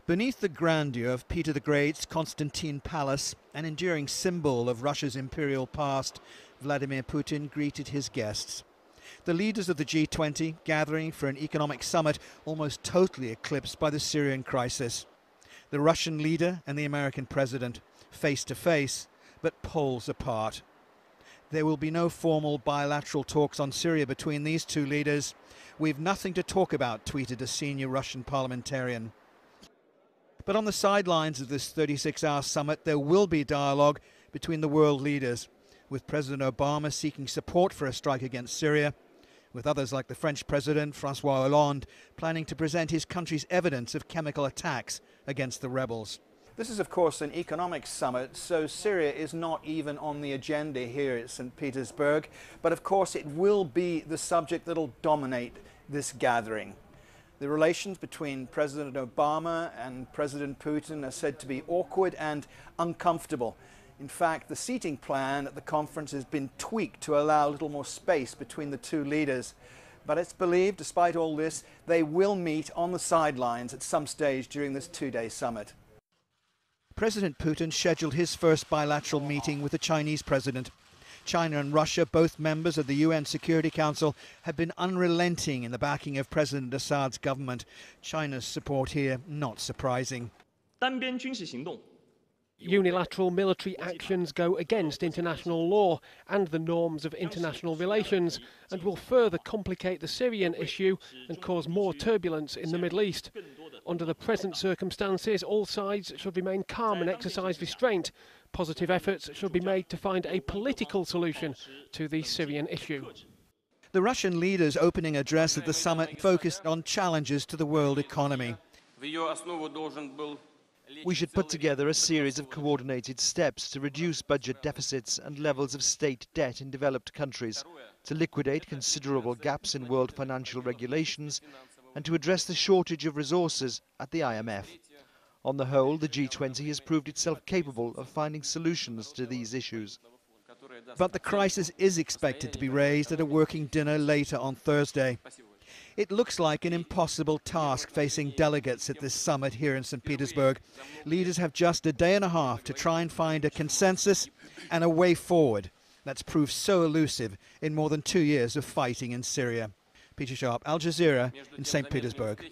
Beneath the grandeur of Peter the Great's Constantine Palace, an enduring symbol of Russia's imperial past, Vladimir Putin greeted his guests. The leaders of the G20 gathering for an economic summit almost totally eclipsed by the Syrian crisis. The Russian leader and the American president face to face, but poles apart. There will be no formal bilateral talks on Syria between these two leaders. "We've nothing to talk about," tweeted a senior Russian parliamentarian. But on the sidelines of this 36-hour summit, there will be dialogue between the world leaders, with President Obama seeking support for a strike against Syria, with others like the French President François Hollande planning to present his country's evidence of chemical attacks against the rebels. This is, of course, an economic summit, so Syria is not even on the agenda here at St Petersburg, but of course it will be the subject that will dominate this gathering. The relations between President Obama and President Putin are said to be awkward and uncomfortable. In fact, the seating plan at the conference has been tweaked to allow a little more space between the two leaders. But it's believed, despite all this, they will meet on the sidelines at some stage during this two-day summit. President Putin scheduled his first bilateral meeting with the Chinese president. China and Russia, both members of the UN Security Council, have been unrelenting in the backing of President Assad's government. China's support here not surprising. Unilateral military actions go against international law and the norms of international relations and will further complicate the Syrian issue and cause more turbulence in the Middle East. Under the present circumstances, all sides should remain calm and exercise restraint. Positive efforts should be made to find a political solution to the Syrian issue. The Russian leader's opening address at the summit focused on challenges to the world economy. We should put together a series of coordinated steps to reduce budget deficits and levels of state debt in developed countries, to liquidate considerable gaps in world financial regulations, and to address the shortage of resources at the IMF. On the whole, the G20 has proved itself capable of finding solutions to these issues. But the crisis is expected to be raised at a working dinner later on Thursday. It looks like an impossible task facing delegates at this summit here in St Petersburg. Leaders have just a day and a half to try and find a consensus and a way forward that's proved so elusive in more than 2 years of fighting in Syria. Peter Sharp, Al Jazeera in St Petersburg.